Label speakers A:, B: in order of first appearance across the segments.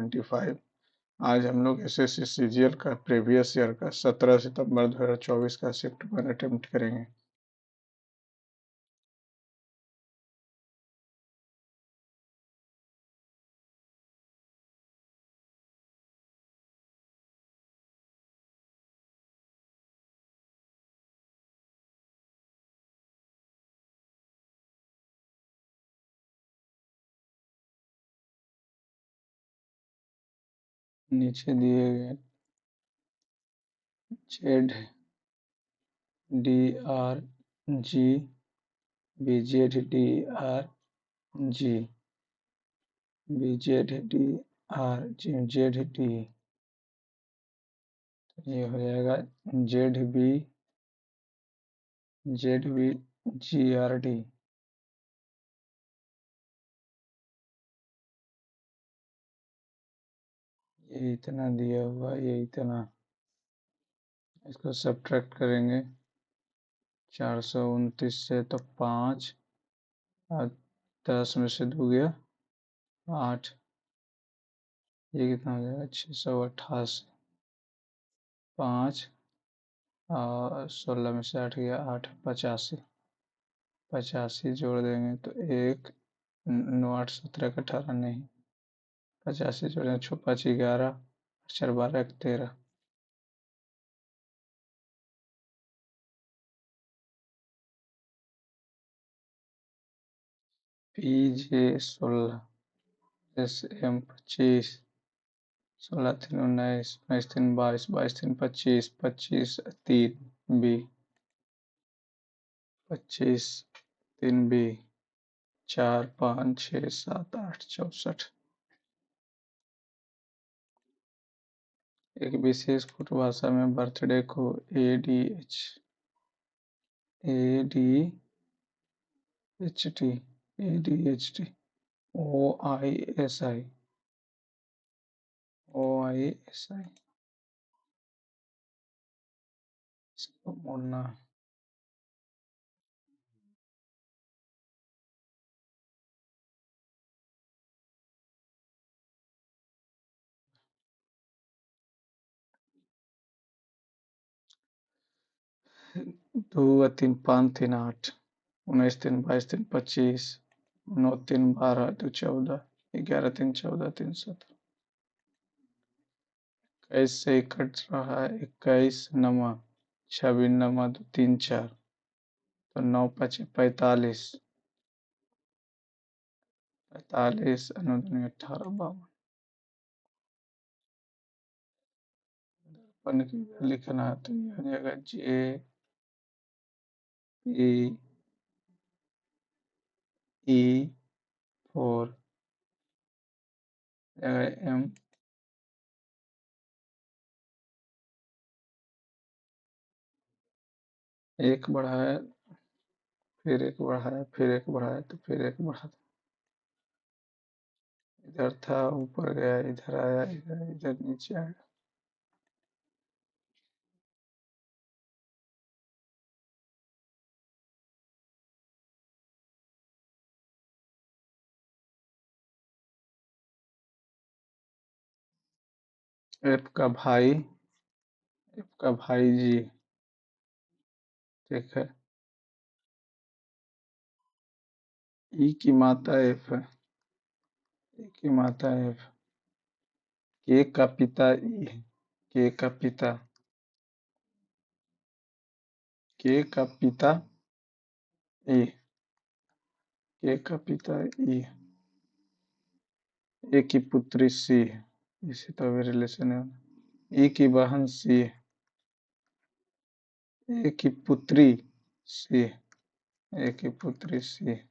A: 2025। आज हम लोग एसएससी सीजीएल का प्रीवियस ईयर का 17 सितंबर 2024 का शिफ्ट 1 अटेम्प्ट करेंगे। नीचे दिए गए z d r g b z d r g b z d r g z d, ये हो जाएगा z b g r d. ये इतना दिया हुआ, ये इतना, इसको सब्ट्रैक्ट करेंगे 429 से तो 5 और 10 में से 2 गया 8, ये कितना हो जाएगा 688, 5 और 16 में से 8 गया 8, 85, 85 जोड़ देंगे तो 1 9 8 17 का 18 नहीं, 85 जोड़ेंगे 6 5 11 4 12 13, पीजे 16, एस एम 25, 16 3 19, 19 3 22, 22 3 25, 25 3 बी, 25 3 बी, 4 5 6 7 8 64। एक विशेष कुट भाषा में बर्थडे को ADHD OISI इसको मोड़ना है। दो 3 5 3 8, 19 3 22 3 25, 9 3 12 2 14, 11 3 14 3 17। 21 से कट रहा है 21 नमा, 26 नमा 2 3 4, तो 9 5 45, 45 अनुधनी 18 52। अपन की लिखना है तो ये हो जाएगा JPE4 M, एक बढ़ाया फिर एक बढ़ाया फिर एक बढ़ाया तो फिर एक बढ़ा, इधर था ऊपर गया इधर आया इधर इधर नीचे आया। एफ का भाई जी, ठीक है। ई की माता एफ है, ई की माता एफ, के का पिता ई है, के का पिता, के का पिता ई, के का पिता ई, ए की पुत्री सी है, इसी तो अभी रिलेशन है। ई की बहन सी है, ए की पुत्री सी है, ए की पुत्री सी है,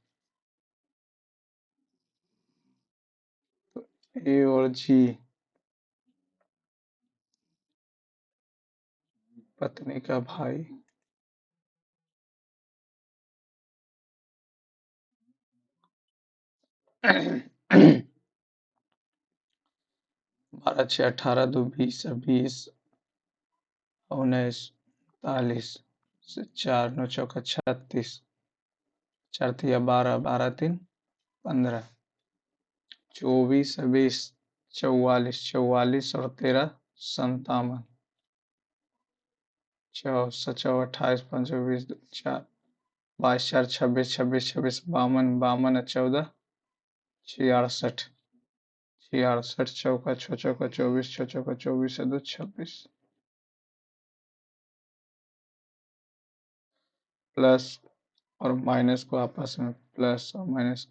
A: तो ए और जी पत्नी का भाई, बारह 6 18 2 20 20 19 40 से 4 9 चौका 36, 4 तिया 12 12 3 15, 24 20 44, 44 और 13 57, 28, 5, 20, 4, 22, 4, 26, 26, 26, 52, 52 और 14 66, 66 चौका 6 चौका 24, 6 चौका 24 और 2 26, प्लस और माइनस को आपस में प्लस और माइनस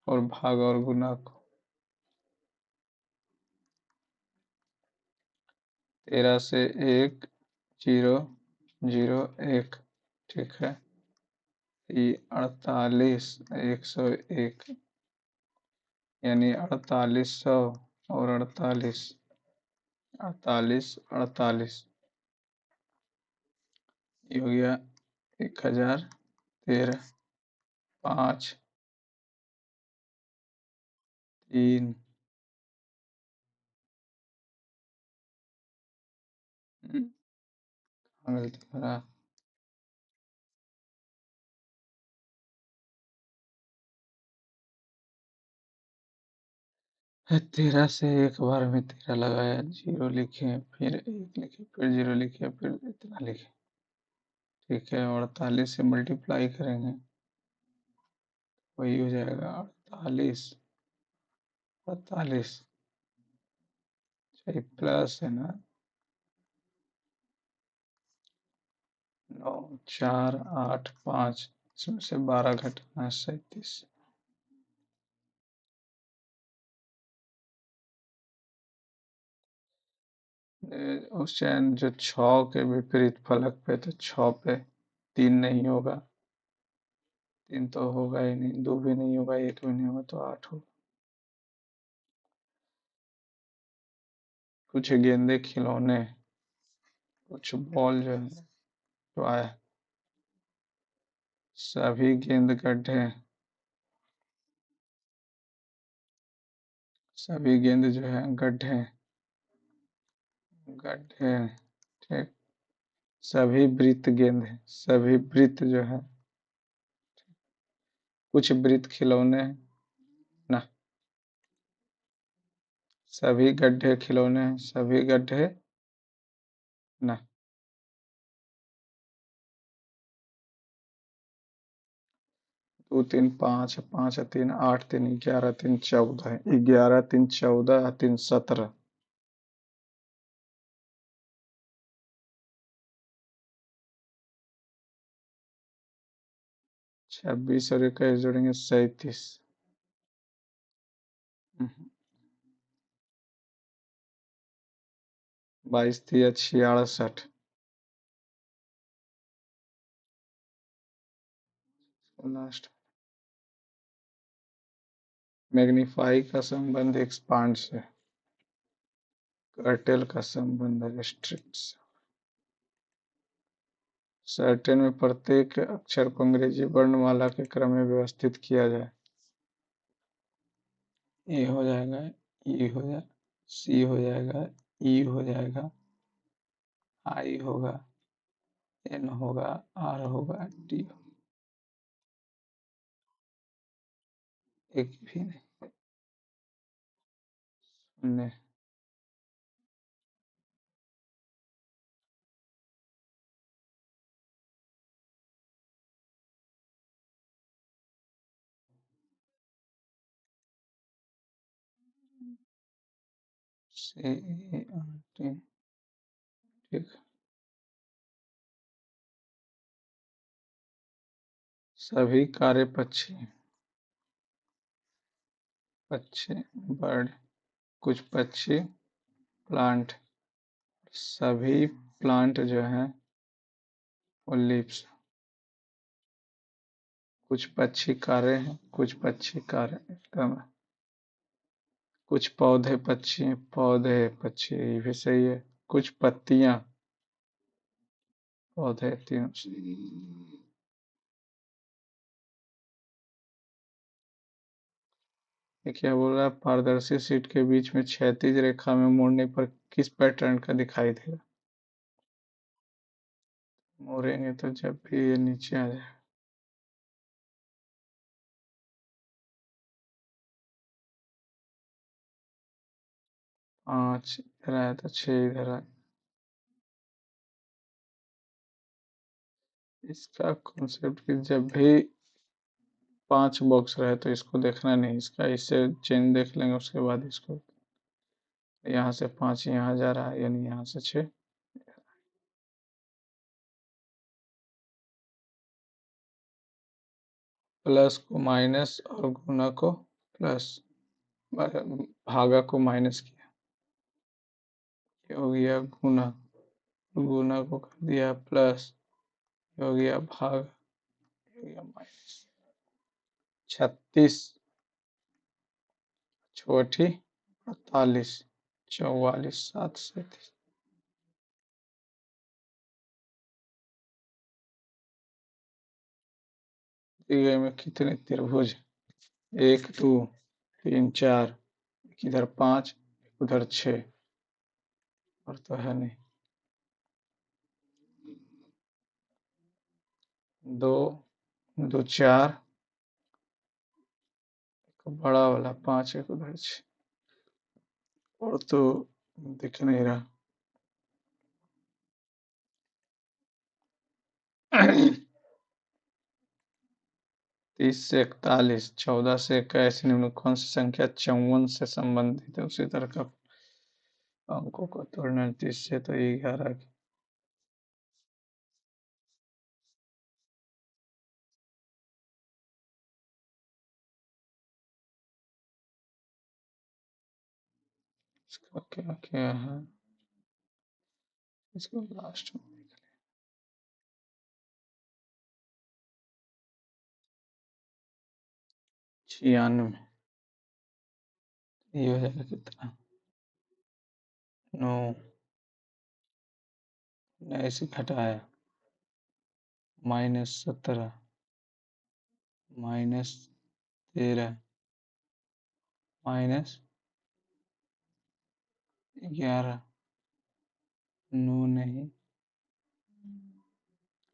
A: और भाग और गुना को 13 से 1 0 0 1, ठीक है। ये 48 101 यानी 4800 और 48 48 48, ये हो गया 1013, 5 3 गलती करा। 13 से एक बार में 13 लगाया, 0 लिखे, फिर 1 लिखे, फिर 0 लिखे, फिर इतना लिखे, ठीक है। 48 से मल्टीप्लाई करेंगे, वही हो जाएगा 48 48, सही प्लस है ना। 9 4 8 5, इसमें से 12 घटाना है 37। उस चैन जो 6 के विपरीत फलक पे, तो 6 पे 3 नहीं होगा, 3 तो होगा ही नहीं, 2 भी नहीं होगा, 1 भी नहीं होगा, तो 8 होगा। कुछ गेंदे खिलौने, कुछ बॉल जो है तो आया, सभी गेंद गड्ढे, सभी गेंद जो है गड्ढे गड्ढे, ठीक। सभी वृत्त गेंद है, सभी वृत्त जो है, कुछ वृत्त खिलौने ना, सभी गड्ढे खिलौने, सभी गड्ढे ना। 2 3 5, 5 3 8, 3 11, 3 14, 11 3 14, 3 17, 26 और 21 जोड़ेंगे 37, 22 3 66, लास्ट। मैग्नीफाई का संबंध एक्सपांड से, कर्टेल का संबंध रिस्ट्रिक्ट से। सर्टेन में प्रत्येक अक्षर को अंग्रेजी वर्णमाला के क्रम में व्यवस्थित किया जाए। ए हो जाएगा, ई हो जाएगा, सी हो जाएगा, ई हो जाएगा, आई होगा, एन होगा, आर होगा, टी होगा, एक भी नहीं, शून्य। से ए आर टी, ठीक। सभी कार्य पक्षी, पक्षी बर्ड, कुछ पक्षी प्लांट, सभी प्लांट जो हैं वो लीव्स, कुछ पक्षी कार्य हैं, कुछ पक्षी कार्य एकदम, कुछ पौधे पक्षी, पौधे पक्षी, ये भी सही है। कुछ पत्तियां, पौधे, तीनों सही। ये क्या बोल रहा है, पारदर्शी शीट के बीच में क्षैतिज रेखा में मुड़ने पर किस पैटर्न का दिखाई देगा। मोड़ेंगे तो जब भी ये नीचे आ जाए, 5 इधर आया तो 6 इधर आया। इसका कॉन्सेप्ट कि जब भी 5 बॉक्स रहे तो इसको देखना नहीं, इसका इससे चेन देख लेंगे, उसके बाद इसको यहाँ से 5 यहाँ जा रहा है, यानी यहाँ से 6। प्लस को माइनस और गुना को प्लस, भागा को माइनस किया, ये हो गया गुना, गुना को कर दिया प्लस, ये हो गया भाग, ये हो गया माइनस। 36 छोटी 48 44 7 37। दी गई में कितने त्रिभुज? 1 2 3 4, इधर 5 उधर 6, और तो है नहीं। 2 2 4, बड़ा वाला 5 एक उधर 6, और तो दिख नहीं रहा। 30 से 41, 14 से 21 निम्न कौन सी संख्या 54 से संबंधित है? उसी तरह का अंकों को तोड़ना। 30 से तो 11 की, इसका क्या क्या है, इसको लास्ट में 96, ये हो जाएगा कितना? 9, ऐसे घटाया, -17 -13 -11, 9 नहीं,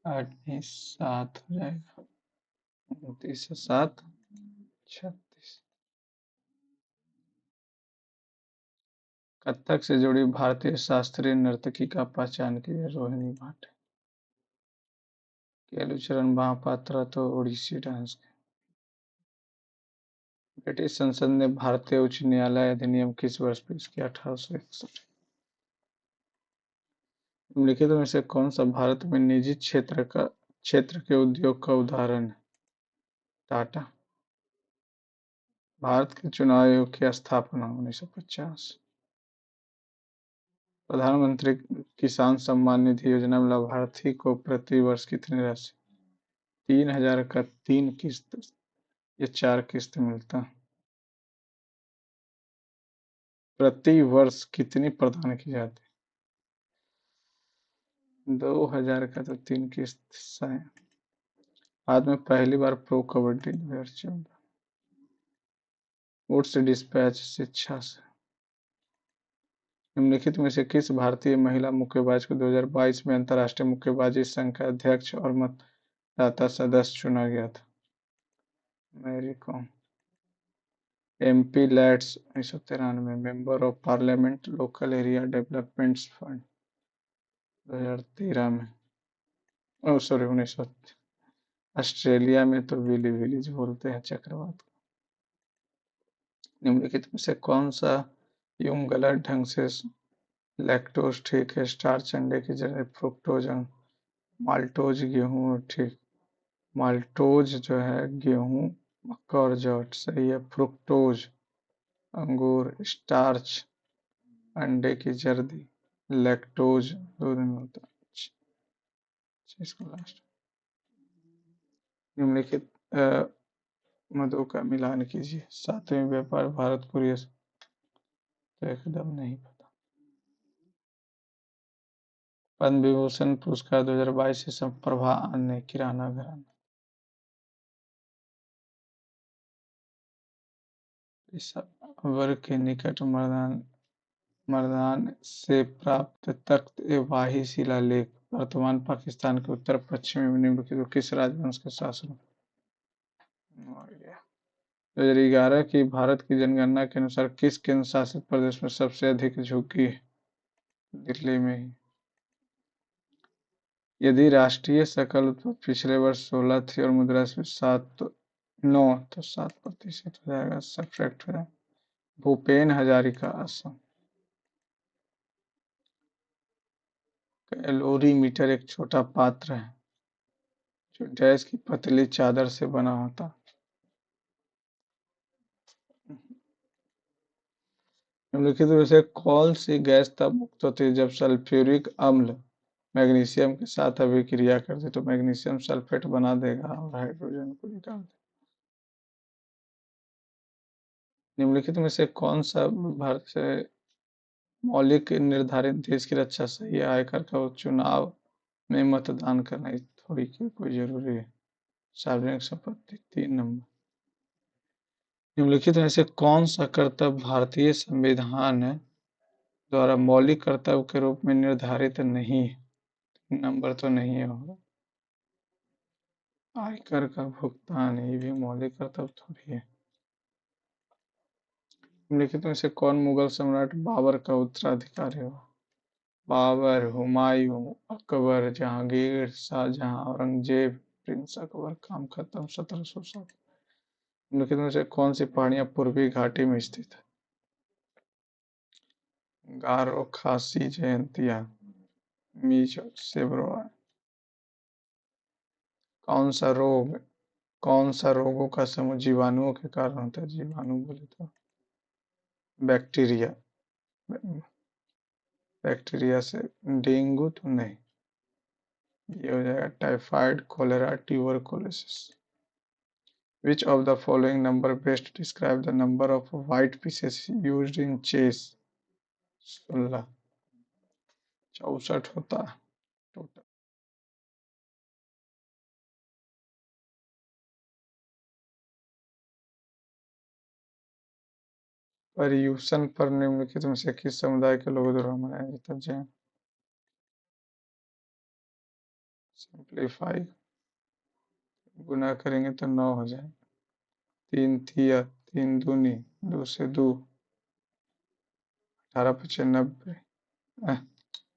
A: 8 नहीं, 7 हो जाएगा। 29 से 7 36। कथक से जुड़ी भारतीय शास्त्रीय नर्तकी का पहचान कीजिए। रोहिणी भाट। केलुचरण महापात्रा तो ओडिसी डांस के। ब्रिटिश संसद ने भारतीय उच्च न्यायालय अधिनियम किस वर्ष पेश किया? 1861। निम्नलिखित में से कौन सा भारत में निजी क्षेत्र के उद्योग का उदाहरण है? टाटा। भारत के चुनाव आयोग की स्थापना 1950। प्रधानमंत्री किसान सम्मान निधि योजना में लाभार्थी को प्रति वर्ष कितनी राशि? 3,000 का 3 किस्त या 4 किस्त मिलता है। प्रति वर्ष कितनी प्रदान की जाती है? 2,000 का तो 3 किस्त है। बाद में पहली बार प्रो कबड्डी 2014। वुड्स डिस्पैच शिक्षा से। निम्नलिखित में से किस भारतीय महिला मुक्केबाज को 2022 में अंतर्राष्ट्रीय मुक्केबाजी संघ का अध्यक्ष और मतदाता सदस्य चुना गया था? Mary Kom. MP lads 1993, member of parliament local area development fund 2013 में, ओ सॉरी 1900। ऑस्ट्रेलिया में तो विली विलीज बोलते हैं चक्रवात को। निम्नलिखित में से कौन सा युग्म गलत ढंग से लैक्टोज ठीक है? स्टार्च अंडे की जगह फ्रुक्टोज, माल्टोज गेहूं ठीक, माल्टोज जो है गेहूं, मक्का और जौ सही है। फ्रुक्टोज अंगूर, स्टार्च अंडे की जर्दी, लैक्टोज दूध में होता है। इसको लास्ट। निम्नलिखित मदों का मिलान कीजिए। सातवें व्यापार भारत कुरियर तो एकदम नहीं पता। पद्म विभूषण पुरस्कार 2022 से प्रभा अन्य किराना घराना। इस वर्ग के निकट मर्दान से प्राप्त तख्त ए वाही शिलालेख वर्तमान पाकिस्तान के उत्तर पश्चिमी में निम्नलिखित किस राजवंश के शासन? 2011 की भारत की जनगणना के अनुसार किस केंद्र शासित प्रदेश में सबसे अधिक झुग्गी है? दिल्ली में ही। यदि राष्ट्रीय सकल उत्पादन पिछले वर्ष 16 थी और मुद्रास्फीति 7 तो 9 तो 7% हो जाएगा, सब्ट्रैक्ट हो जाएगा। भूपेन हजारिका असम। कैलोरीमीटर एक छोटा पात्र है जो गैस की पतली चादर से बना होता। निम्नलिखित में से कौन सी गैस तब मुक्त होती है जब सल्फ्यूरिक अम्ल मैग्नीशियम के साथ अभिक्रिया करते तो मैग्नीशियम सल्फेट बना देगा और हाइड्रोजन को निकाल देगा। निम्नलिखित में से कौन सा भारत से मौलिक निर्धारित देश की रक्षा सही है? आयकर का चुनाव में मतदान करना थोड़ी कोई जरूरी है। सार्वजनिक संपत्ति 3 नंबर। निम्नलिखित में से कौन सा कर्तव्य भारतीय संविधान द्वारा मौलिक कर्तव्य के रूप में निर्धारित नहीं है? नंबर तो नहीं होगा। आयकर का भुगतान ये भी मौलिक कर्तव्य थोड़ी है। निम्नलिखित में से कौन मुगल सम्राट बाबर का उत्तराधिकारी हुआ? बाबर, हुमायूं, अकबर, जहांगीर, शाहजहां, औरंगजेब, प्रिंस अकबर। काम खत्म। 1707। निम्नलिखित में से कौन सी पहाड़ियां पूर्वी घाटी में स्थित है? गारो, खासी, जयंतिया, मीजो, सेबरोवा। कौन सा रोग कौन सा रोगों का समूह जीवाणुओं के कारण होता है? जीवाणु बोले तो बैक्टीरिया। बैक्टीरिया से डेंगू तो नहीं। ये हो जाएगा typhoid, cholera, tuberculosis. Which of the following number best describe the number of white pieces used in chess? 16। 64 होता है टोटल। पर्यूषण पर निम्नलिखित में से किस समुदाय के लोगों द्वारा मनाया जाता है? जैन। सिंप्लीफाई गुना करेंगे तो 9 हो जाएगा। 3 तिया 3 दूनी 2 से 2 18 पचे 90।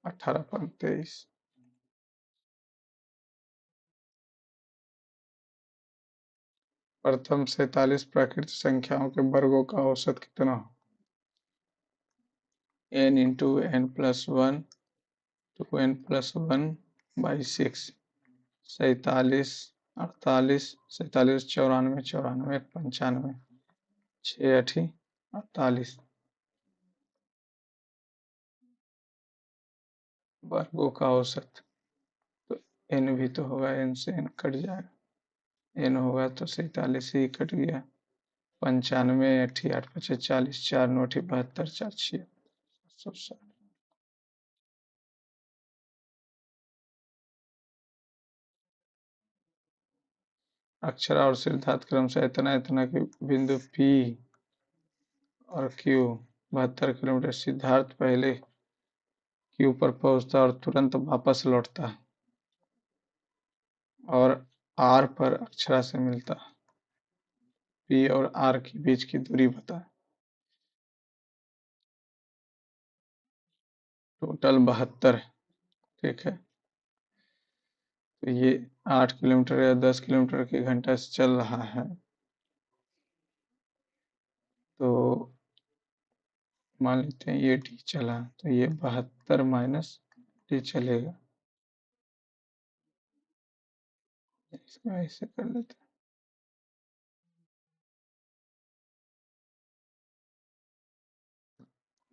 A: 18 पंग 23। प्रथम 47 प्राकृतिक संख्याओं के वर्गों का औसत कितना हो? n into n plus 1 2n+1/6। 47 48 47 94 94 95 6 8 48 वर्गों का औसत। तो n भी तो होगा, n से n कट जाएगा। n होगा तो 47 ही कट गया। 95 8 8 5 40 4 9 72 4 6 760। अक्षरा और सिद्धार्थ क्रमशः इतना इतना के बिंदु P और Q 72 किलोमीटर। सिद्धार्थ पहले Q पर पहुंचता और तुरंत वापस लौटता है और R पर अक्षरा से मिलता है। P और R के बीच की दूरी बता। टोटल 72। ठीक है, तो ये 8 किलोमीटर या 10 किलोमीटर के घंटा से चल रहा है, तो मान लेते हैं ये डी चला तो ये 72 माइनस डी चलेगा। इसको ऐसे कर लेते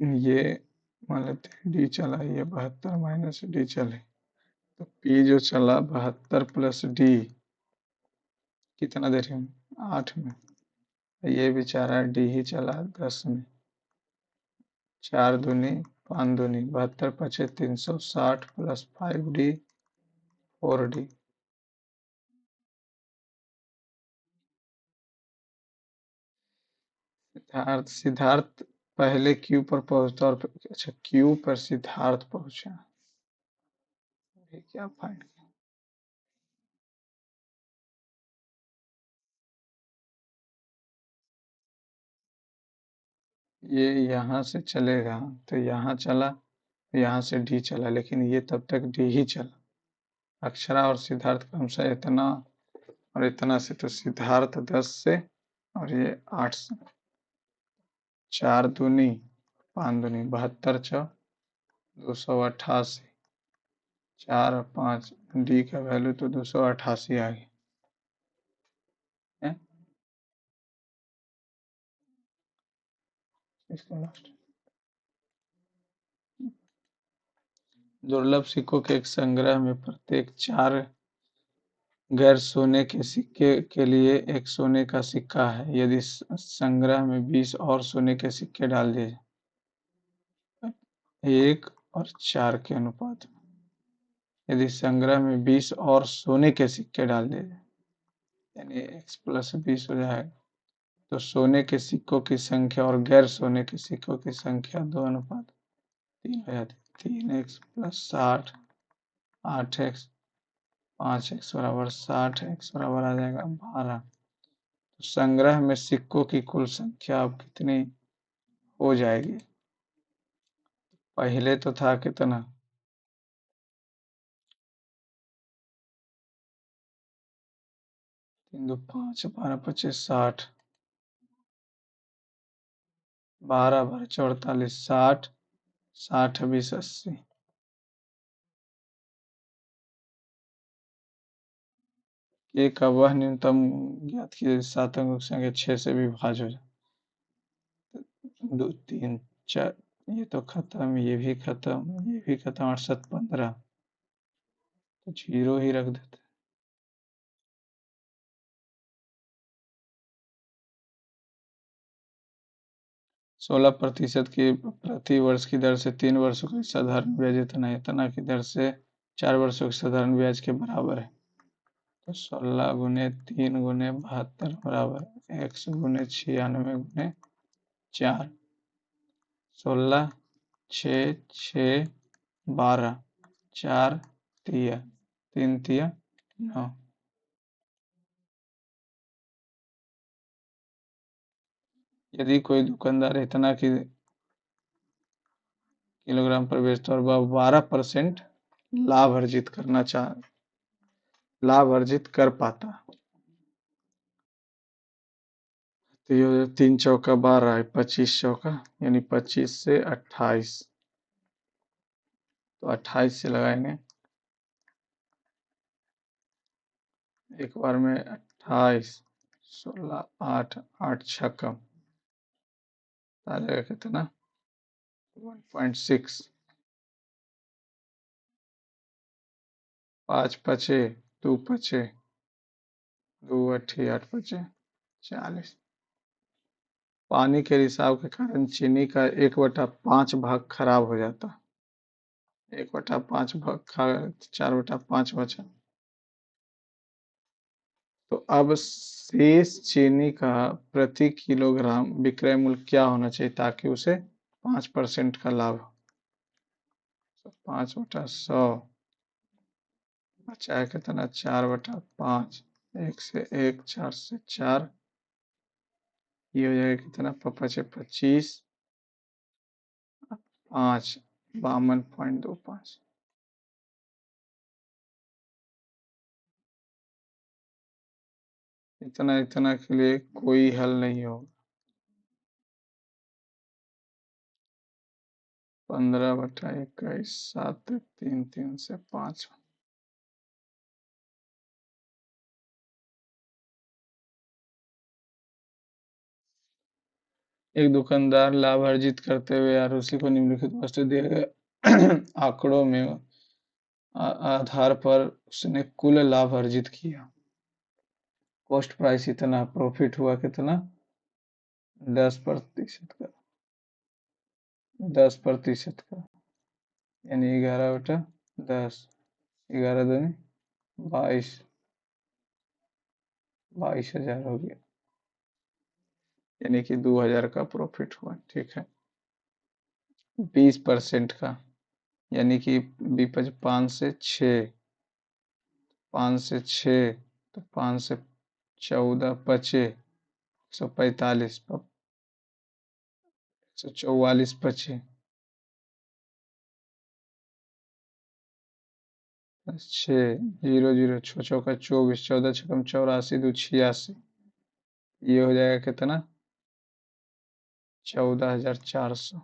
A: हैं, ये मान लेते हैं डी चला, ये 72 माइनस डी चले तो पी जो चला 72 प्लस डी कितना दे रहे हैं? 8 में। ये बेचारा डी ही चला 10 में। 4 दूनी 5 दूनी 72 पचे 360 plus 5D 4D। Siddharth Siddharth पहले क्यू पर पहुंचता और अच्छा क्यू पर सिद्धार्थ पहुंचा। ये क्या फाइंड? ये यहाँ से चलेगा, तो यहाँ चला, यहाँ से डी चला, लेकिन ये तब तक डी ही चला। अक्षरा और सिद्धार्थ क्रमशः इतना और इतना से, तो सिद्धार्थ 10 से और ये 8 से। 4 दूनी 5 दूनी 72 चौ 288। 4 और 5, डी का वैल्यू तो 288 आ गया है। इसका लास्ट दुर्लभ सिक्कों के एक संग्रह में प्रत्येक 4 गैर सोने के सिक्के के लिए एक सोने का सिक्का है। यदि संग्रह में 20 और सोने के सिक्के डाल दिए जाएं, 1 और 4 के अनुपात में, यदि संग्रह में 20 और सोने के सिक्के डाल दिए जाएं, यानी x प्लस 20 हो जाएगा, तो सोने के सिक्कों की संख्या और गैर सोने के सिक्कों की संख्या 2:3 हो जाती है। 3x प्लस 60, 8x, 5x बराबर 60, x बराबर आ जाएगा 12। तो संग्रह में सिक्कों की कुल संख्या अब कितनी हो जाएगी? पहले तो था कितना? 3 2 5, 12 25 60, 12 12 44, 60, 60 20 80। k का वह न्यूनतम ज्ञात कीजिए 7 अंकों की संख्या 6 से विभाज्य हो जाए। 2 3 4, ये तो खत्म, ये भी खत्म, ये भी खत्म, 8 7 15, तो 0 ही रख देते। 16% की प्रति वर्ष की दर से 3 वर्षों की साधारण ब्याज इतना इतना की दर से 4 वर्षों की साधारण ब्याज के बराबर है। तो 16 गुने 3 गुने 72 बराबर 100 गुने 96 गुने 4, 16 6 6 12, 4 तिया 3 तिया 9। यदि कोई दुकानदार इतना की किलोग्राम पर बेचता और वह 12% लाभ अर्जित कर पाता, तो ये 3 चौका 12 है, 25 चौका यानी 25 से 28, तो 28 से लगाएंगे एक बार में 28, 16 8 8 छक्का आ जाएगा कितना? 1.6। 5 पचे 2 पचे 2 अठी 8 पचे 40। पानी के रिसाव के कारण चीनी का 1/5 भाग खराब हो जाता, 1/5 भाग खा, 4/5 बचा। तो अब शेष चीनी का प्रति किलोग्राम विक्रय मूल्य क्या होना चाहिए ताकि उसे 5% का लाभ हो? 5/100 बचा है कितना? 4/5, 1 से 1, 4 से 4, ये हो जाएगा कितना? 25, 5 52.25। इतना इतना के लिए कोई हल नहीं होगा। 15/21, 7 3 3 से 5। एक दुकानदार लाभ अर्जित करते हुए यार उसी को निम्नलिखित वस्तु दिए गए आंकड़ों में आधार पर उसने कुल लाभ अर्जित किया। कॉस्ट प्राइस इतना, प्रॉफिट हुआ कितना? 10% का, 10% का, यानी 11/10, 11 दूनी 22, 22,000 हो गया, यानी कि 2,000 का प्रॉफिट हुआ। ठीक है। 20% का, यानी कि विपज 5 से 6, 5 से 6, तो 5 से 14 बचे 145, 144 25 6 0 0 6 चौका 24 14 छकम 84 2 86। ये हो जाएगा कितना? 14,400।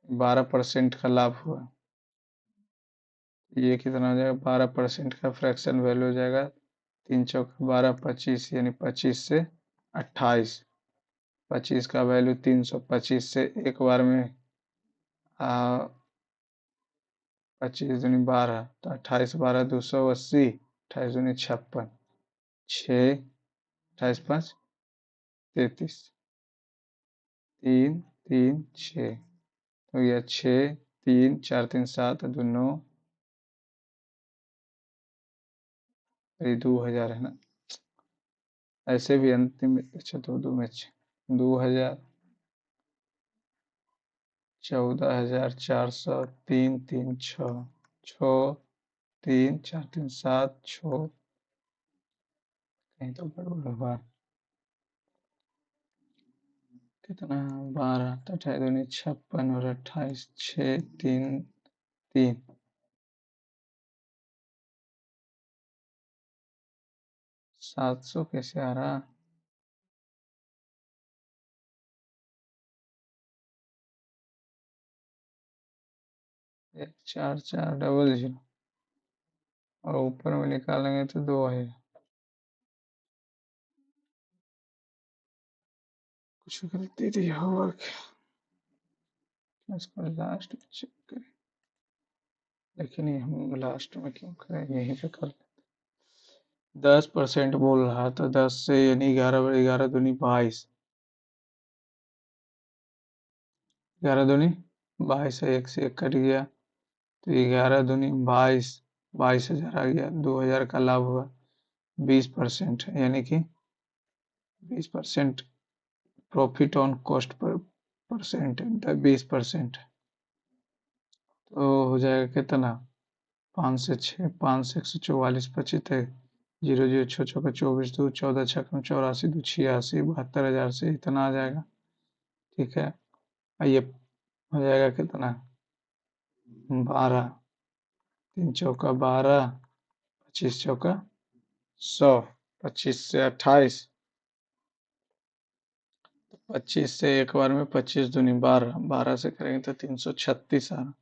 A: 12% का लाभ हुआ। ये कितना हो जाएगा? 12% का फ्रैक्शन वैल्यू हो जाएगा 3 चौका 12 25 यानी 25 से 28। 25 का वैल्यू 300। 25 से एक बार में 25 दूनी 12 तो 28 12 280। 28 दूनी 56। 6 28 5 33। 3 3 6 हो गया। 6 3 4 3 7 2 9। ये 2000 है ना? ऐसे भी अंतिम। अच्छा तो 2000 14,400 3 3 6 6 3 4 3 7 6। कहीं तो गड़बड़ हुआ। कितना? 12 तो 28 दूनी 56 और 28 6 3 3। 700 कैसे आ रहा? 1 4 4 0 0 और ऊपर में निकालेंगे तो 2 है। कुछ गलती दिया हुआ क्या? इसको लास्ट में चेक करें। लेकिन ये हम लास्ट में क्यों करें? यहीं पे कर। 10% बोल रहा था। 10 से यानी 11 11 दूनी 22। 11 दूनी 22 है। 1 से 1 कट गया तो 11 दूनी 22। 22,000 आ गया। 2,000 का लाभ हुआ। 20% यानी कि 20% profit on cost per percent 20%। तो हो जाएगा कितना? 5 से 6 5 से 144 25 तक 0 0 6 चौका 24 2 14 छक्का 84 2 86 72,000 से इतना आ जाएगा। ठीक है। ये हो जाएगा कितना? 12 3 चौका 12 25 चौका 100। 25 से 28। 25 से एक बार में 25 दूनी 12। 12 से करेंगे तो 336 आ रहा।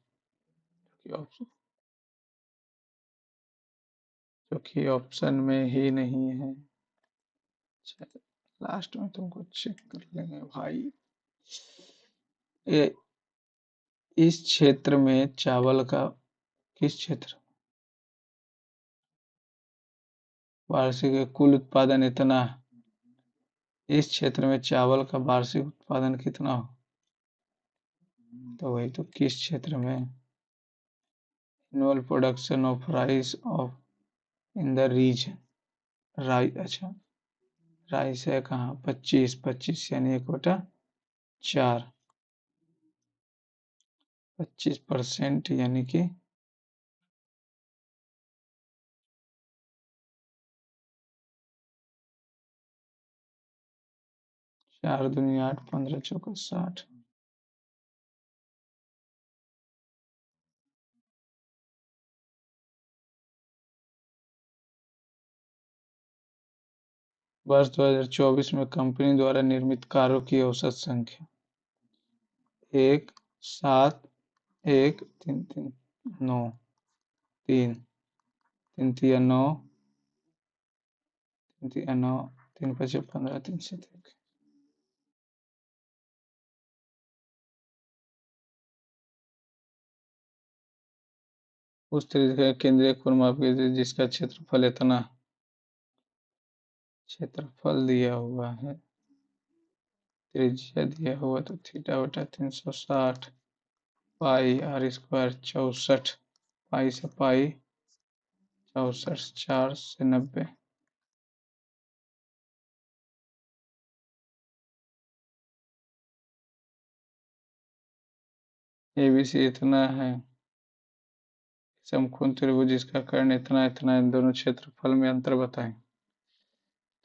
A: जो कि ऑप्शन में ही नहीं है। लास्ट में तुमको चेक कर लेंगे भाई। ये इस क्षेत्र में चावल का किस क्षेत्र वार्षिक कुल उत्पादन इतना है? इस क्षेत्र में चावल का वार्षिक उत्पादन कितना हो? तो वही तो किस क्षेत्र में। Annual production of rice of in the region. Rice. अच्छा राइस है कहाँ? 25 25 यानी 1/4। 25% यानी कि 4 दूनी 8 15 चौका 60। वर्ष 2024 में कंपनी द्वारा निर्मित कारों की औसत संख्या 1 7 1 3 3 9 3 3 3 9 3 3 9 3 5 15 3 7 1। उस तरीके का केंद्रीय कोण माप कीजिए जिसका क्षेत्रफल इतना। क्षेत्रफल दिया हुआ है। त्रिज्या दिया हुआ तो थीटा बटा 360 पाई आर स्क्वायर 64। पाई से पाई 64 4 से 90। ABC इतना है। समकोण त्रिभुज जिसका कर्ण इतना इतना इन दोनों क्षेत्रफल में अंतर बताएं।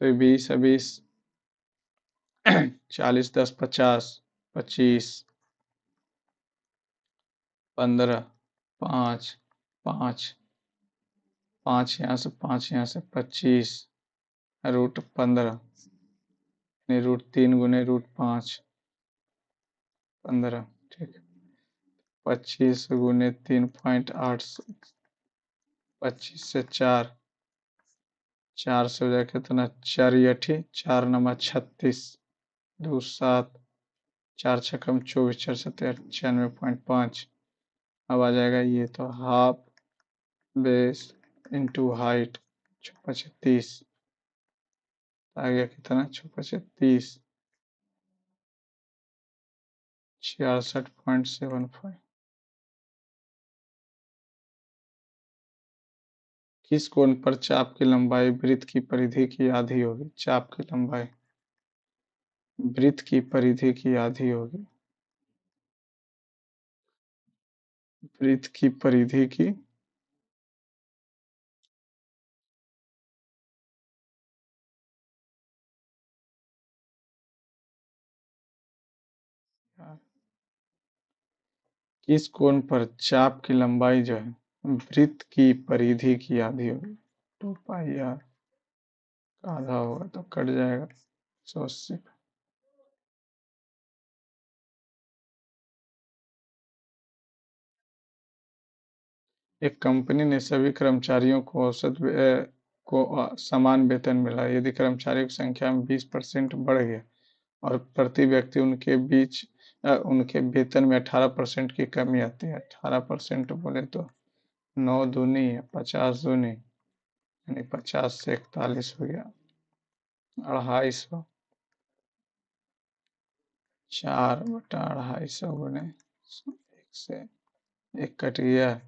A: तो 20 20 40 10 50, 25, 15, 5, 5, 5 यहाँ से 5 यहाँ से 25 √15 यानी √3 गुने √5 15। ठीक है, 25 गुने 3.8, 25 से 4, 4 से हो जाए कितना, 4 4 नमा 36, 2 7, 4 छकम 24, 4 सत्तर 96.5। अब आ जाएगा ये तो हाफ बेस इंटू हाइट, 6×5 = 30, आ गया कितना, 6×5 = 66.75। किस कोण पर चाप की लंबाई वृत्त की परिधि की आधी होगी? चाप की लंबाई वृत्त की परिधि की आधी होगी। वृत्त की परिधि की किस कोण पर चाप की लंबाई जो है वृत्त की परिधि की आधी होगी? 2πr का आधा होगा तो कट जाएगा 180। एक कंपनी ने सभी कर्मचारियों को समान वेतन मिला। यदि कर्मचारियों की संख्या में 20% बढ़ गया और प्रति व्यक्ति उनके वेतन में 18% की कमी आती है। 18% बोले तो 9 दूनी 50 दूनी यानी 50 से 41 हो गया 250। 4/250 गुने 1 से 1 कट गया,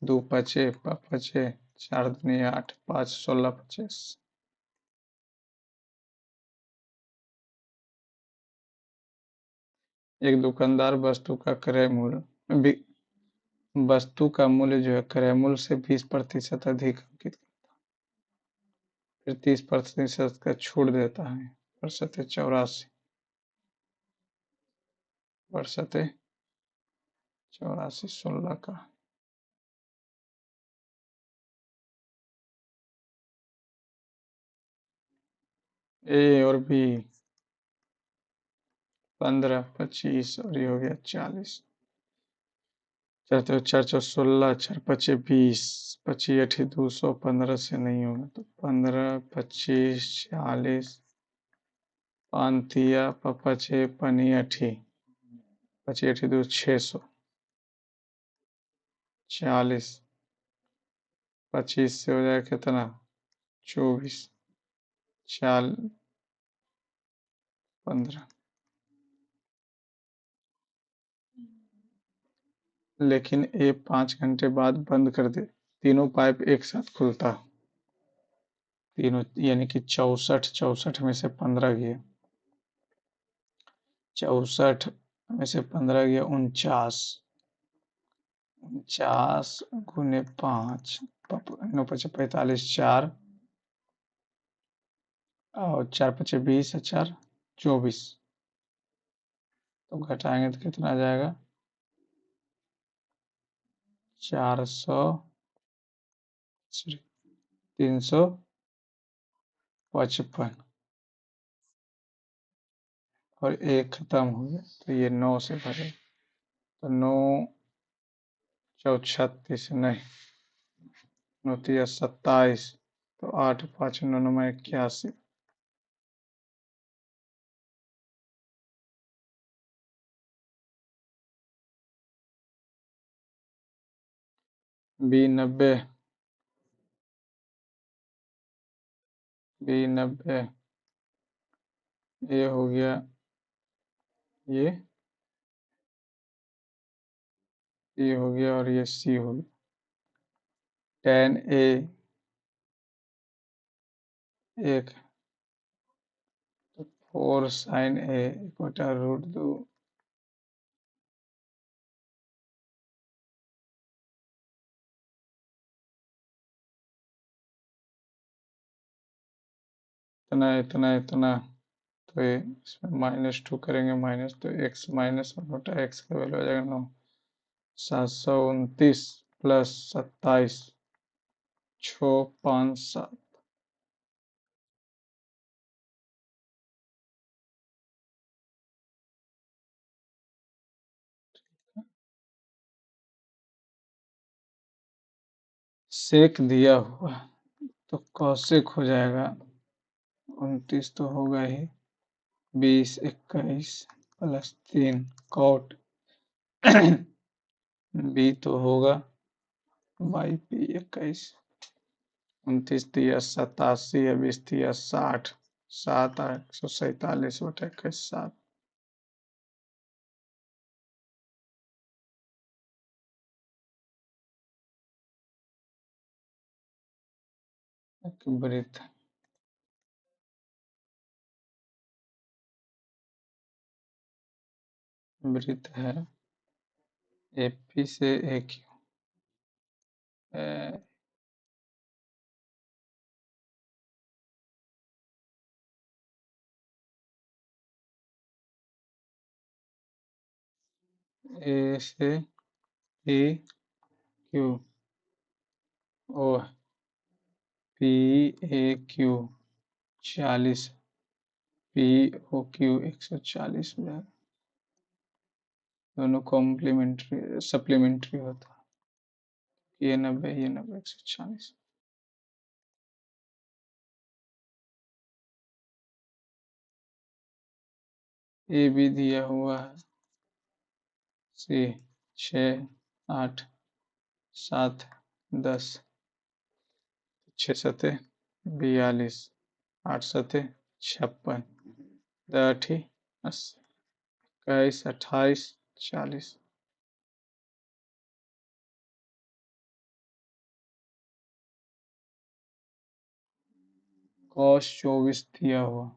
A: 2 पचे 4 दूनी 8, 5 16 25। एक दुकानदार वस्तु का मूल्य जो है क्रय मूल्य से 20% अधिक अंकित, फिर 30% का छूट देता है। बशर्ते 84, बशर्ते 84 16 का। ए और बी 15 25 और ये हो गया 40। 4 4 4 16, 4 5 20, 25 8 200, 15 से नहीं होगा तो 15 25 40, 5 तिया पचे पनी 8, 25 8 2 600, 40, 25 से हो जाएगा कितना, 24, 4 15। लेकिन ए 5 घंटे बाद बंद कर दे, तीनों पाइप एक साथ खुलता, तीनों यानी कि 64, 64 में से 15 गया, 64 में से 15 गया 49, 49 गुने 5, 9 5 45, 4 और 4 5 20 और 4 24, तो घटाएंगे तो कितना आ जाएगा, 400 355 और एक खत्म हो गया तो ये 9 से भरे तो 9 4 36 नहीं, 9 3 27, तो 8 5 9 9 81। बी 90, बी 90, ये हो गया, ये हो गया और ये सी हो गया। tan A 1 तो 4 sin A √2, इतना इतना इतना तो ये इसमें -2 करेंगे माइनस, तो x माइनस 1/x का वैल्यू आ जाएगा 9। 729 प्लस 27, 657। सेक दिया हुआ तो कौशिक हो जाएगा 29 तो होगा ही, 20 21 प्लस 3 कॉट बी तो होगा वाई पी 21। 29 दिया 87 है, 20 दिया 60, 7 147/21 7। वृत्त वृत्त है एपी से ए क्यू, ए से A Q, O P A Q 40, P O Q 140 में है। दोनों कॉम्प्लीमेंट्री सप्लीमेंट्री होता है, ये 90 ये 90 140। ए भी दिया हुआ है, सी 6 8 7 10, 6 सते 42, 8 सते 56, 10 80, 21 28 40। cos 24 दिया हुआ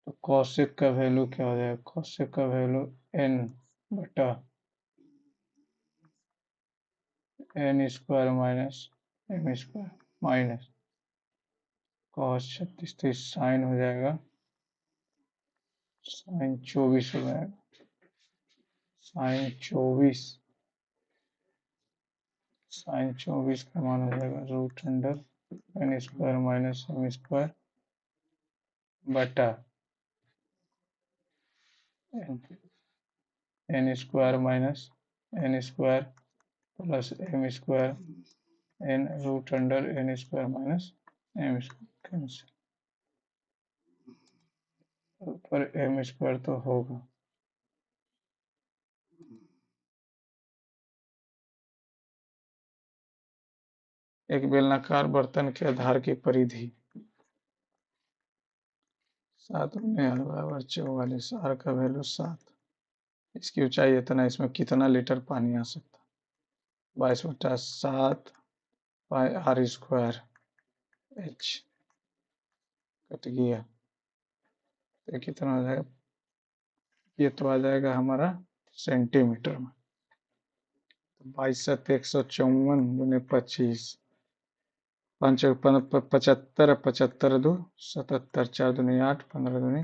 A: तो कौशिक का वैल्यू क्या हो जाएगा? कौशिक का वैल्यू n बटा n square minus m square minus cos 36, तो साइन हो जाएगा, साइन 24 हो जाएगा, साइन 24, साइन 24 का मान हो जाएगा root under n square minus m square बटा n square minus n square plus m square n root under n square minus m square cancel, ऊपर m स्क्वायर तो होगा। एक बेलनाकार बर्तन के आधार की परिधि 7 × r बराबर 44, r का वैल्यू 7, इसकी ऊंचाई इतना, इसमें कितना लीटर पानी आ सकता? 22/7 पाई आर स्क्वायर एच कट गया, तो कितना हो जाएगा? ये तो आ जाएगा हमारा सेंटीमीटर में, तो 22/154 × 25, 75 75 2 77, 4 दूनी 8, 15 दूनी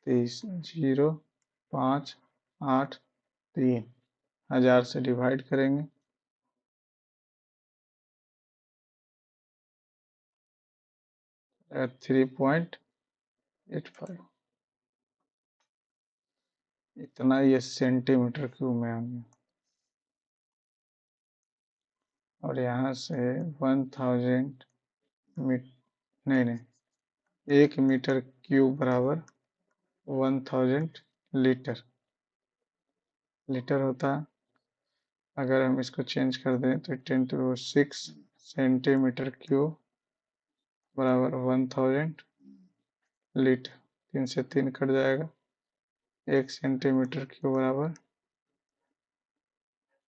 A: 30, 0 5 8 3, 1000 से डिवाइड करेंगे, 3.85, इतना ये सेंटीमीटर क्यूब में आ गया। और यहाँ से 1000 नहीं 1 मीटर क्यूब बराबर 1000 लीटर, लीटर होता है। अगर हम इसको चेंज कर दें तो 10⁶ सेंटीमीटर क्यूब बराबर 1000 लीटर, 3 से 3 कट जाएगा, 1 सेंटीमीटर क्यूब बराबर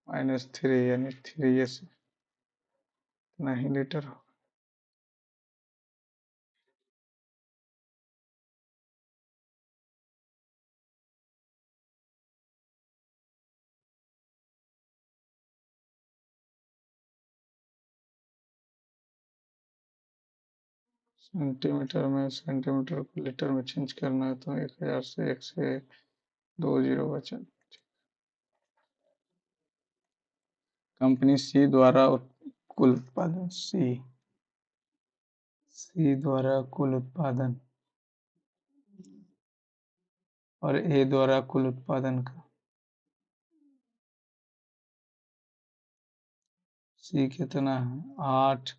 A: -3 यानी 3 से इतना ही लीटर हो। सेंटीमीटर में सेंटीमीटर को लीटर में चेंज करना है तो 1000 से 1 से 2 जीरो बचा। कंपनी सी द्वारा कुल उत्पादन सी द्वारा कुल उत्पादन और ए द्वारा कुल उत्पादन का। सी कितना है? 8,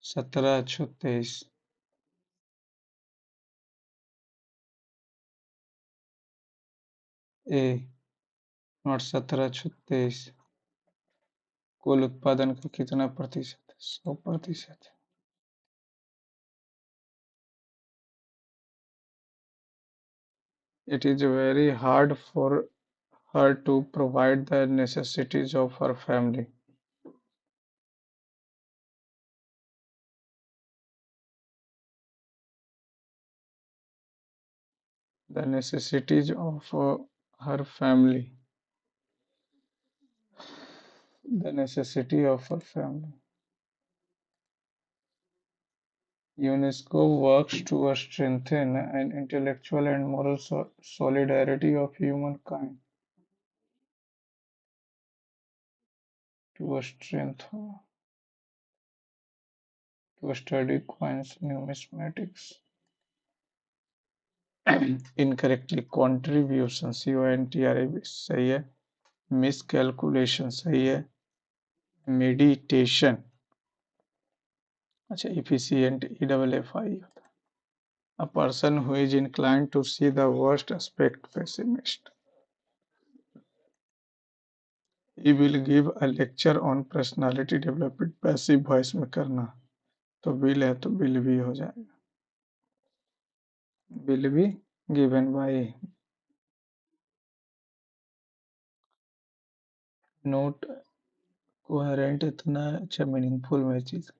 A: 17, 36। ए 8, 17, 36 कुल उत्पादन का कितना प्रतिशत है? 100%। It is very hard for her to provide the necessities of her family. The necessities of her family. The necessity of her family. UNESCO works to strengthen an intellectual and moral solidarity of humankind. To strengthen, to study coins, numismatics. Incorrectly, contribution, CONTRIB सही है, miscalculation सही है, meditation, अच्छा efficient EFFI होता है, a person who is inclined to see the worst aspect, pessimist. He will give a lecture on personality development, passive voice में करना, तो will है तो will भी हो जाएगा, will be given by. Note coherent इतना अच्छा मीनिंगफुल में चीज.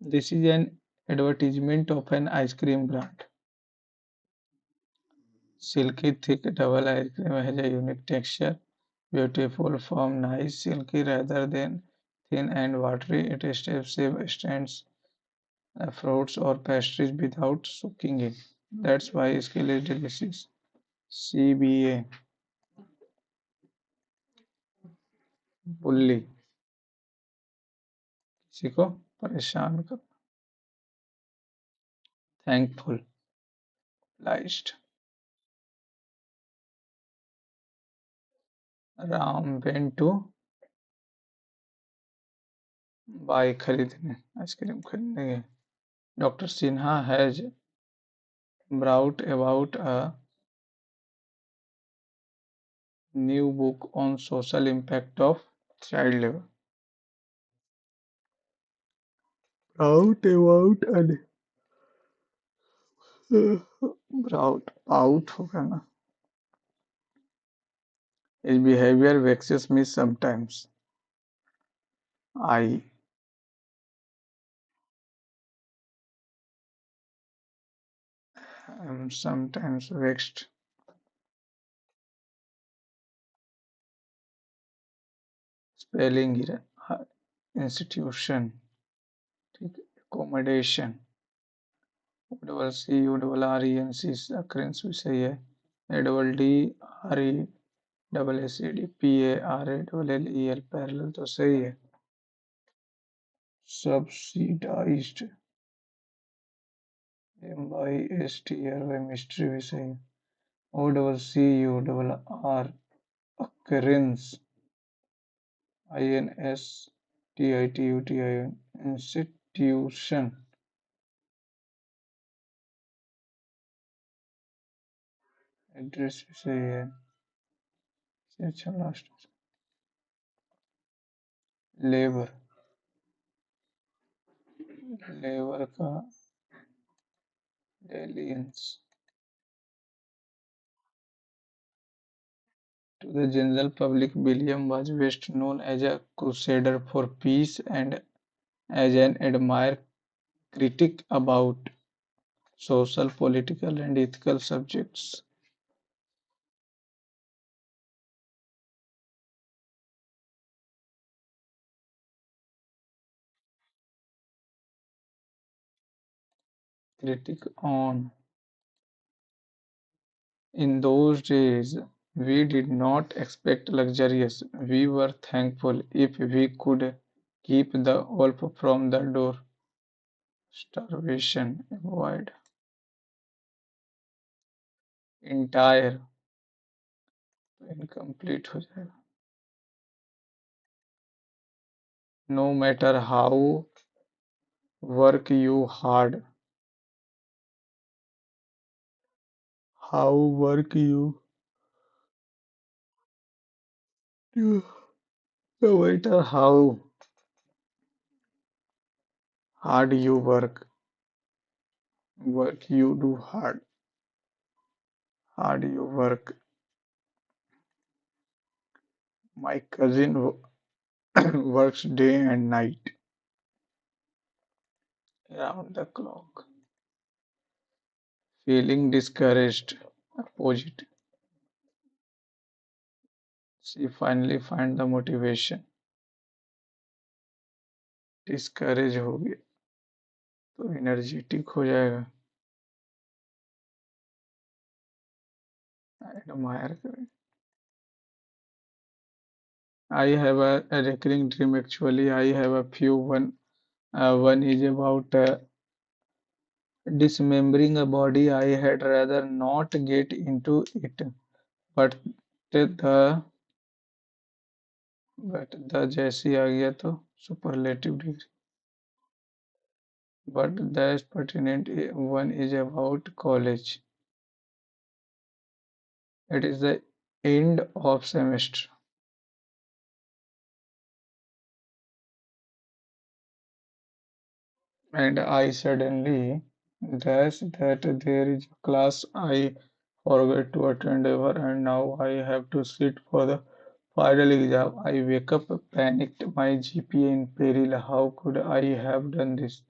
A: This is an advertisement of an ice cream brand. Silky thick double ice cream has a unique texture, beautiful form, nice, silky rather than thin and watery. It stands fruits or pastries without soaking in. That's why इसके लिए delicious. CBA bully, किसी को परेशान कर. Thankful, obliged. Ram went to buy खरीदने, ice cream खरीदने गए. Dr. Sinha has brought about a new book on social impact of child labor. Brought about an brought out होगा ना. His behavior vexes me sometimes. I am sometimes vexed. Spelling institution, ठीक है. Accommodation, U double C U double R E N C occurrence भी सही है. A double D R E double S E D P A R A double L E L parallel तो सही है. Subsidized MISTRY mystery भी सही है. O double C U double R occurrence INSTITUTION institution address भी सही है. इससे अच्छा लास्ट लेबर, लेबर का aliens. To the general public, William was best known as a crusader for peace and as an admired critic about social, political, and ethical subjects. critic on. In those days, we did not expect luxurious. We were thankful if we could keep the wolf from the door. Starvation avoid. Entire incomplete हो जाएगा. No matter how work you hard, how work you, no matter how hard you work you do hard you work. My cousin works day and night around the clock. Feeling discouraged, opposite. She finally find the motivation. Discourage हो गया तो energetic हो जाएगा. Admire करें. I have a recurring dream actually. I have a few. One is about dismembering a body. I had rather not get into it, but the जैसी आ गया तो superlative degree. But the pertinent one is about college. It is the end of semester, and I suddenly guess that there is a class I forgot to attend ever, and now I have to sit for the final exam. I wake up panicked, my GPA in peril. How could I have done this?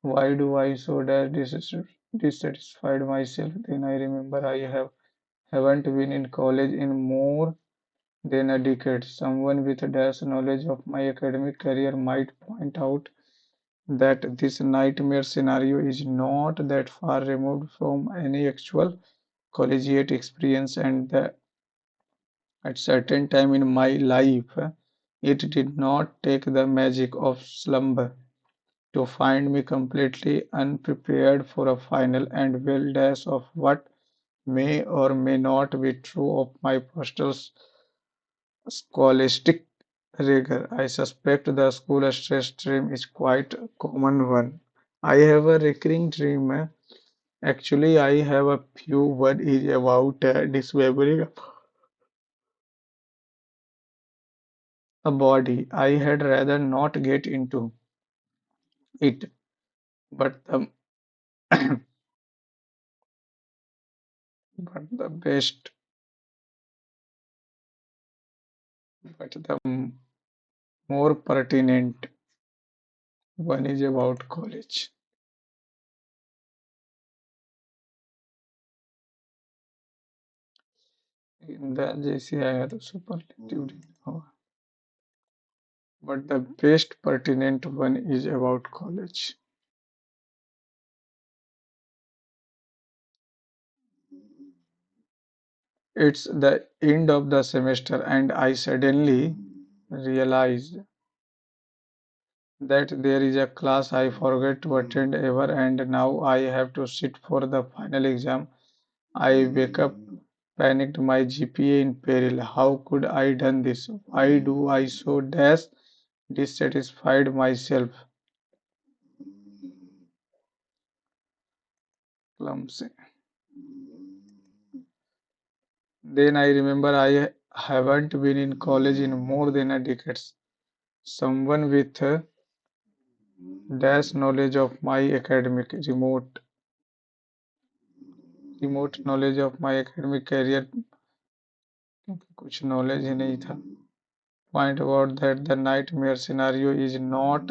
A: Why do I so dissatisfied myself? Then I remember haven't been in college in more than a decade. Someone with a dash knowledge of my academic career might point out that this nightmare scenario is not that far removed from any actual collegiate experience, and that at certain time in my life it did not take the magic of slumber to find me completely unprepared for a final and well dash of what may or may not be true of my personal scholastic rigor. I suspect the school stress dream is quite a common one. I have a recurring dream. Actually, I have a few. One is about dismembering a body. I had rather not get into it, but the but the best, but the more pertinent one is about college. In the जैसे आया तो superlative होगा. But the best pertinent one is about college. It's the end of the semester, and I suddenly realized that there is a class I forgot to attend ever, and now I have to sit for the final exam. I wake up panicked, my GPA in peril. How could I done this? Why do I so dash dissatisfied myself? Clumsy. Then I remember I haven't been in college in more than a decade. Someone with a dash knowledge of my academic remote knowledge of my academic career, क्योंकि कुछ knowledge ही नहीं था. Point about that the nightmare scenario is not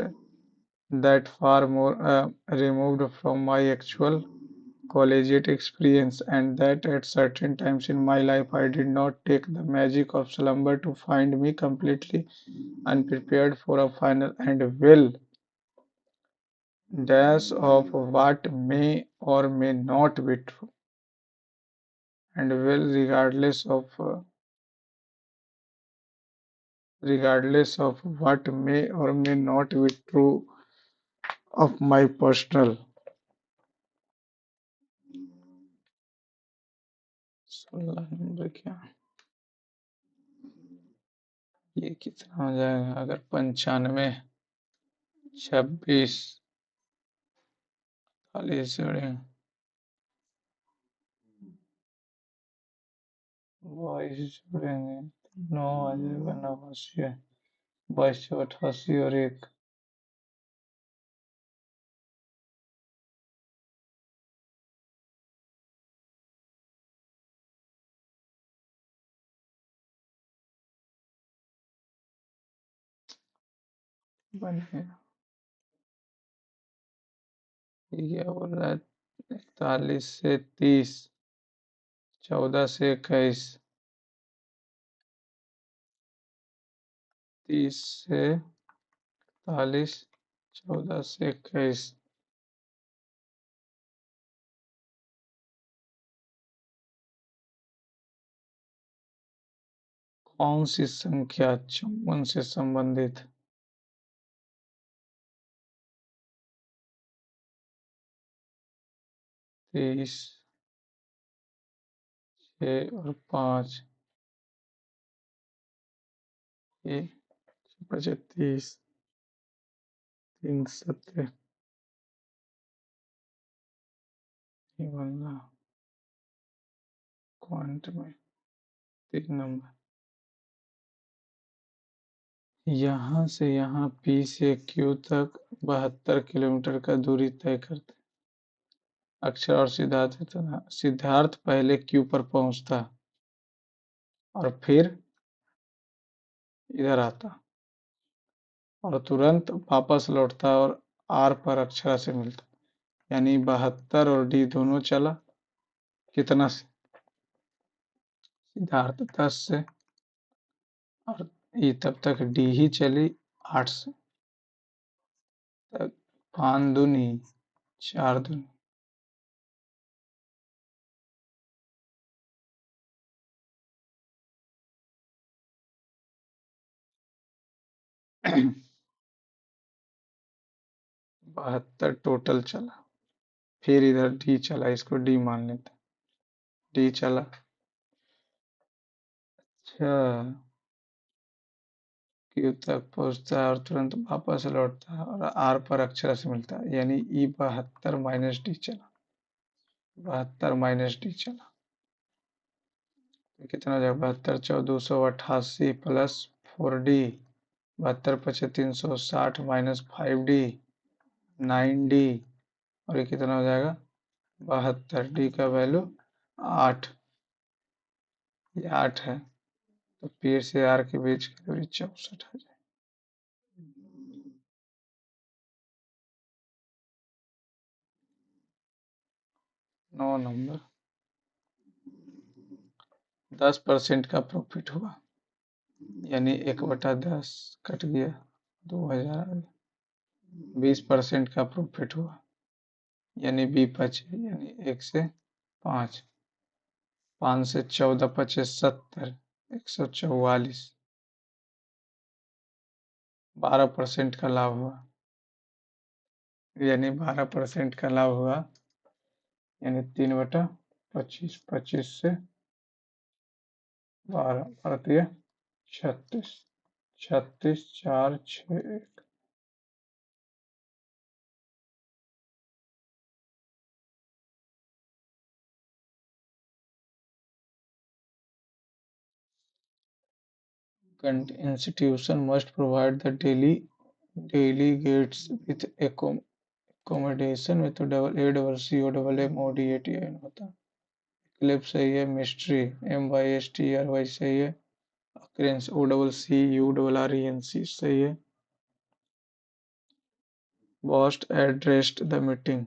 A: that far more removed from my actual collegiate experience, and that at certain times in my life I did not take the magic of slumber to find me completely unprepared for a final and well dash of what may or may not be true and will regardless of what may or may not be true of my personal 16 number क्या ये कितना हो जाएगा अगर 95 26 40 जोड़े 22 जोड़ेंगे 9 आ जाएगा 89 2288 और एक बनेगा ये क्या बोल रहा है 41 से 30 14 से 21 30 से 41 14 से 21 कौन सी संख्या 54 से संबंधित 23 6 और 5 ये बचे 30 3 17 ये बनना क्वांट में 3 नंबर यहाँ से यहाँ P से Q तक 72 किलोमीटर का दूरी तय करते अक्षर और सिद्धार्थ की तरह सिद्धार्थ पहले Q पर पहुंचता और फिर इधर आता और तुरंत वापस लौटता और R पर अक्षरा से मिलता यानी 72 और D दोनों चला कितना से सिद्धार्थ 10 से और E तब तक D ही चली 8 से तक 5 दूनी 4 दूनी बहत्तर टोटल चला फिर इधर डी चला इसको डी मान लेते डी चला अच्छा क्यू तक पहुंचता है और तुरंत वापस लौटता है और आर पर अक्षर से मिलता है यानी ई 72 माइनस डी चला 72 माइनस डी चला तो कितना हो जाएगा 72 चौ 288 प्लस 4D 72 पचे 360 माइनस 5D 9D और ये कितना हो जाएगा 72 डी का वैल्यू 8 ये 8 है तो पी से आर के बीच की दूरी 64 है 9 नंबर 10% का प्रॉफिट हुआ यानी 1/10 कट गया 2000 आ गया 20% का प्रॉफिट हुआ यानी बी बचे यानी 1 से 5 5 से 14 पचे 70 144 12% का लाभ हुआ यानी 12% का लाभ हुआ यानी 3/25 25 से 12 भारतीय 36 36 4 6 institution must provide the delegates with accommodation with double A double C O double M O D A T I N होता है क्लिप सही है मिस्ट्री MYSTRY सही है occurrence O double C U double R E N C सही है Bost addressed the meeting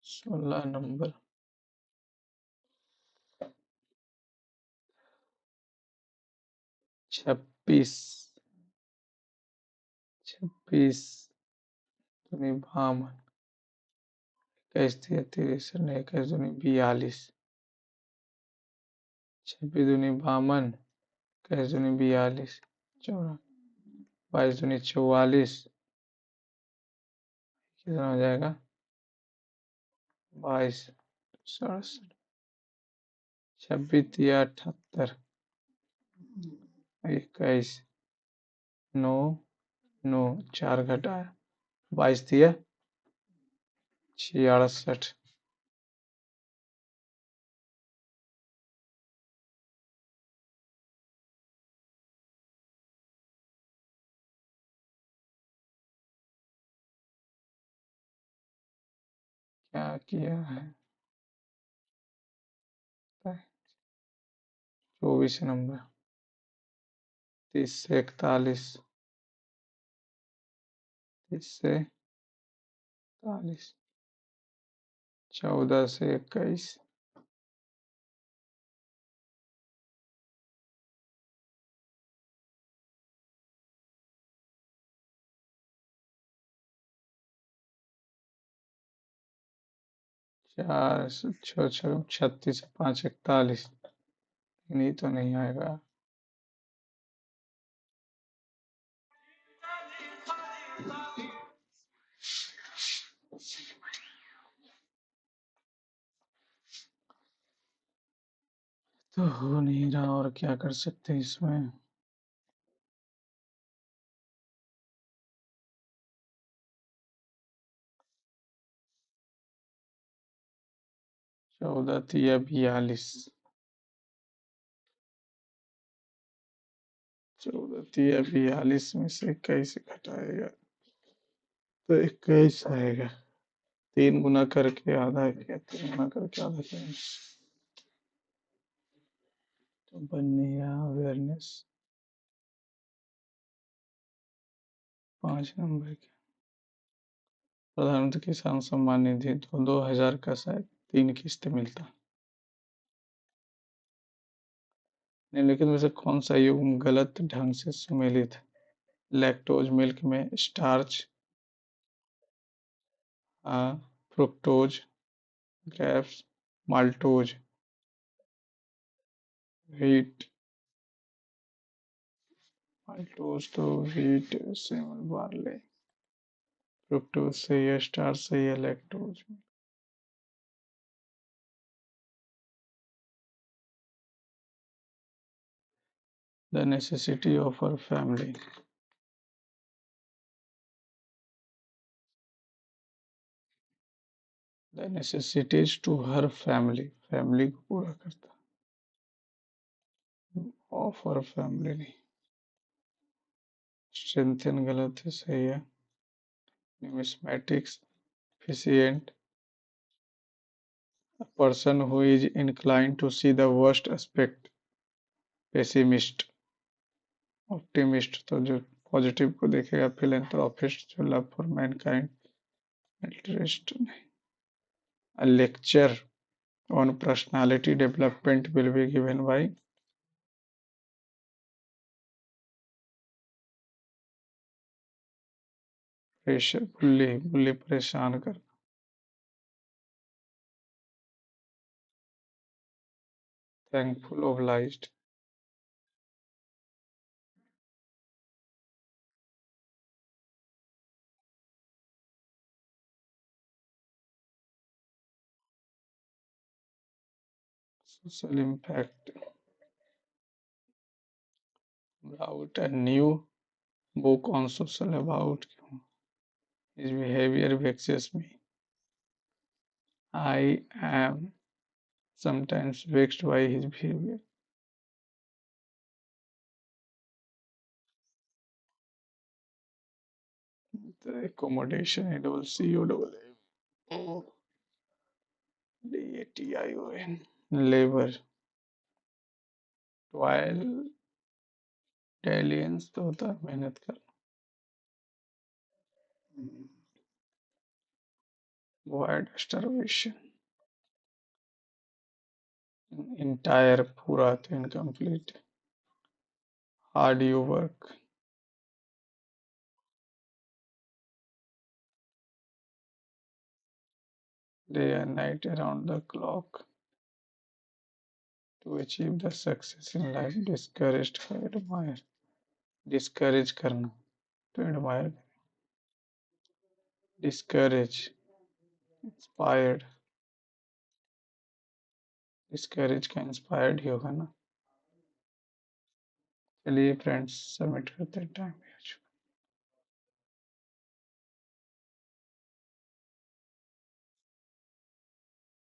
A: 16 number 26 20 दूनी 52, 21 तिया 63, 21 दूनी 42, 26 दूनी 52, 21 दूनी 42, 22 दूनी 44, कितना हो जाएगा? 22, 67, 26 तिया 78, 21, 9, 9, 4 घटाया 22 तिया 66। क्या किया है? 24 नंबर, 30 से 41, 30 से 41, 14 से 21, 4 से 6, 36, 5, 41, नहीं तो नहीं आएगा। तो हो नहीं रहा, और क्या कर सकते हैं इसमें? 14 तिया 42, 14 तिया 42 में से 21 घटाएगा तो 21 आएगा। 3 गुना करके आधा किया, 3 गुना करके आधा किया तो बन नहीं रहा अवेयरनेस। 5 नंबर के प्रधानमंत्री किसान सम्मान निधि 2,000 का शायद 3 किस्त मिलता। निम्नलिखित में से कौन सा युग्म गलत ढंग से सुमेलित है? लैक्टोज मिल्क में starch, fructose, grapes, maltose, wheat. Maltose तो व्हीट, सेमन, बार्ले। फ्रुक्टोज सही है, स्टार्च सही है, lactose. The necessity of our family, the necessities to her family, family को पूरा करता, ऑफ हर फैमिली नहीं। स्ट्रेंथन गलत है, सही है। Numismatics efficient, a person who is inclined to see the worst aspect, pessimist, optimist तो जो पॉजिटिव को देखेगा, philanthropist जो love for mankind, altruist नहीं। A lecture on personality development will be given by pressure, bully, bully परेशान कर। thankful, obliged, social impact, about a new book on social about his behavior vexes me, I am sometimes vexed by his behavior. The accommodation, ACCOMDATION, labor, toil, dalliance तो होता है मेहनत करना, void, starvation, entire पूरा तो incomplete, hard you work, day and night around the clock to achieve the success in life. Discouraged का admire. Discourage करना to admire. Discourage. Inspired. Discourage का inspired ही होगा ना. चलिए फ्रेंड्स सबमिट करते हैं टाइम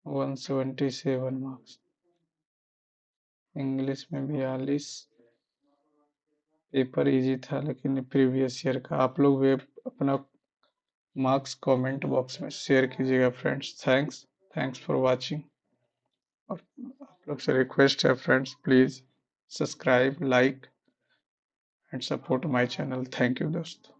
A: 177 मार्क्स इंग्लिश में 42 पेपर इजी था लेकिन प्रीवियस ईयर का आप लोग भी अपना मार्क्स कमेंट बॉक्स में शेयर कीजिएगा friends thanks thanks for watching और आप लोग से रिक्वेस्ट है friends please subscribe like and support my channel thank you दोस्तों